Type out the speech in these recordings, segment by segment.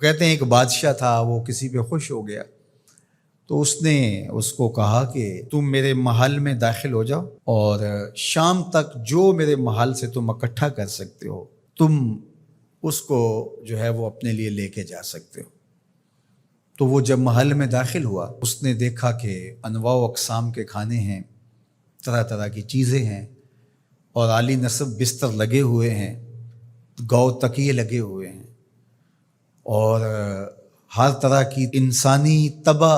کہتے ہیں ایک بادشاہ تھا، وہ کسی پہ خوش ہو گیا تو اس نے اس کو کہا کہ تم میرے محل میں داخل ہو جاؤ اور شام تک جو میرے محل سے تم اکٹھا کر سکتے ہو تم اس کو جو ہے وہ اپنے لیے لے کے جا سکتے ہو۔ تو وہ جب محل میں داخل ہوا اس نے دیکھا کہ انواع و اقسام کے کھانے ہیں، طرح طرح کی چیزیں ہیں اور عالی نصب بستر لگے ہوئے ہیں، گاؤ تکیے لگے ہوئے ہیں اور ہر طرح کی انسانی طبع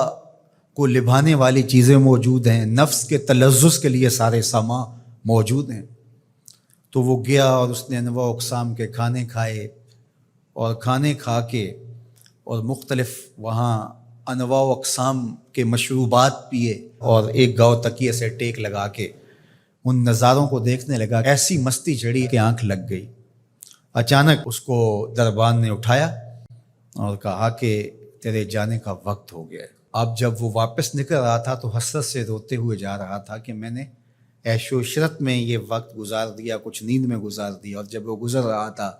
کو لبھانے والی چیزیں موجود ہیں، نفس کے تلذذ کے لیے سارے سامان موجود ہیں۔ تو وہ گیا اور اس نے انواع و اقسام کے کھانے کھائے اور کھانے کھا کے اور مختلف وہاں انواع و اقسام کے مشروبات پیے اور ایک گاؤ تکیے سے ٹیک لگا کے ان نظاروں کو دیکھنے لگا۔ ایسی مستی چڑھی کہ آنکھ لگ گئی۔ اچانک اس کو دربان نے اٹھایا اور کہا کہ تیرے جانے کا وقت ہو گیا ہے۔ اب جب وہ واپس نکل رہا تھا تو حسرت سے روتے ہوئے جا رہا تھا کہ میں نے عیش و عشرت میں یہ وقت گزار دیا، کچھ نیند میں گزار دیا، اور جب وہ گزر رہا تھا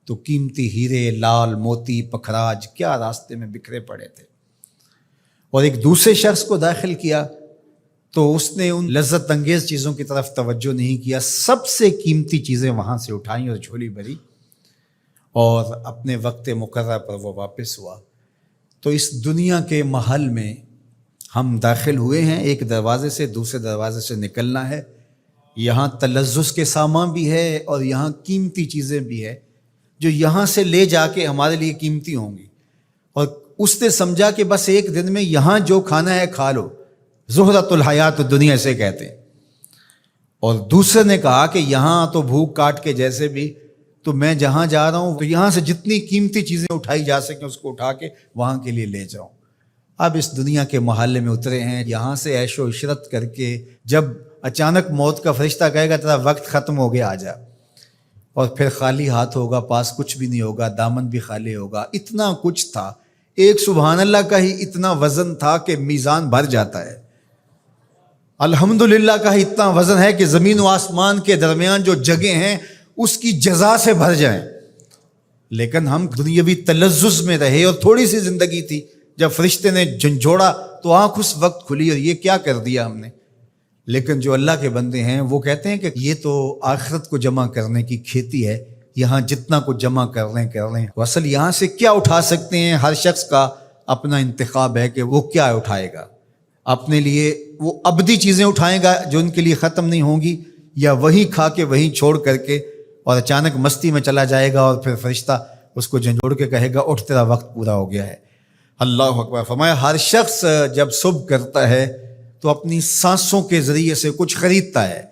تو قیمتی ہیرے، لال موتی، پکھراج کیا راستے میں بکھرے پڑے تھے۔ اور ایک دوسرے شخص کو داخل کیا تو اس نے ان لذت انگیز چیزوں کی طرف توجہ نہیں کیا، سب سے قیمتی چیزیں وہاں سے اٹھائیں اور جھولی بھری اور اپنے وقت مقررہ پر وہ واپس ہوا۔ تو اس دنیا کے محل میں ہم داخل ہوئے ہیں، ایک دروازے سے دوسرے دروازے سے نکلنا ہے۔ یہاں تلذذ کے سامان بھی ہے اور یہاں قیمتی چیزیں بھی ہے جو یہاں سے لے جا کے ہمارے لیے قیمتی ہوں گی، اور اس نے سمجھا کہ بس ایک دن میں یہاں جو کھانا ہے کھا لو، زہرۃ الحیات دنیا سے کہتے ہیں۔ اور دوسرے نے کہا کہ یہاں تو بھوک کاٹ کے جیسے بھی، تو میں جہاں جا رہا ہوں تو یہاں سے جتنی قیمتی چیزیں اٹھائی جا سکیں اس کو اٹھا کے وہاں کے لیے لے جاؤں۔ اب اس دنیا کے محلے میں اترے ہیں، یہاں سے عیش و عشرت کر کے جب اچانک موت کا فرشتہ کہے گا تیرا وقت ختم ہو گیا، آ جا، اور پھر خالی ہاتھ ہوگا، پاس کچھ بھی نہیں ہوگا، دامن بھی خالی ہوگا۔ اتنا کچھ تھا، ایک سبحان اللہ کا ہی اتنا وزن تھا کہ میزان بھر جاتا ہے، الحمدللہ کا ہی اتنا وزن ہے کہ زمین و آسمان کے درمیان جو جگہیں ہیں اس کی جزا سے بھر جائیں۔ لیکن ہم دنیاوی تلذذ میں رہے اور تھوڑی سی زندگی تھی، جب فرشتے نے جھنجھوڑا تو آنکھ اس وقت کھلی اور یہ کیا کر دیا ہم نے۔ لیکن جو اللہ کے بندے ہیں وہ کہتے ہیں کہ یہ تو آخرت کو جمع کرنے کی کھیتی ہے، یہاں جتنا کچھ جمع کر لیں۔ اصل یہاں سے کیا اٹھا سکتے ہیں، ہر شخص کا اپنا انتخاب ہے کہ وہ کیا اٹھائے گا۔ اپنے لیے وہ ابدی چیزیں اٹھائے گا جو ان کے لیے ختم نہیں ہوں گی، یا وہی کھا کے وہی چھوڑ کر کے اور اچانک مستی میں چلا جائے گا اور پھر فرشتہ اس کو جھنجھوڑ کے کہے گا اٹھ تیرا وقت پورا ہو گیا ہے۔ اللہ اکبر۔ فرمایا ہر شخص جب صبح کرتا ہے تو اپنی سانسوں کے ذریعے سے کچھ خریدتا ہے۔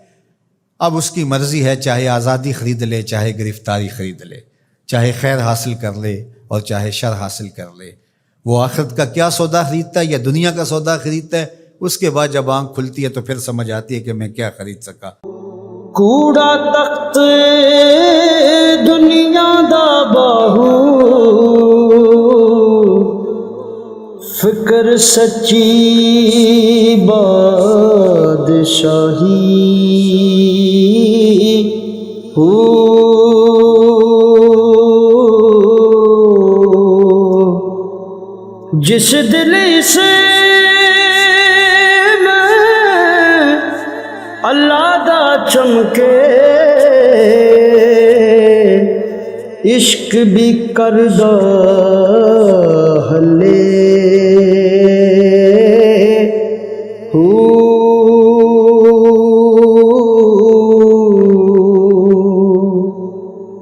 اب اس کی مرضی ہے، چاہے آزادی خرید لے، چاہے گرفتاری خرید لے، چاہے خیر حاصل کر لے اور چاہے شر حاصل کر لے۔ وہ آخرت کا کیا سودا خریدتا ہے یا دنیا کا سودا خریدتا ہے، اس کے بعد جب آنکھ کھلتی ہے تو پھر سمجھ آتی ہے کہ میں کیا خرید سکا۔ کوڑا تخت دنیا دا باہو، فکر سچی بادشاہی ہو، جس دل سے اللہ دا چمکے، عشق بھی کردہ ہلے۔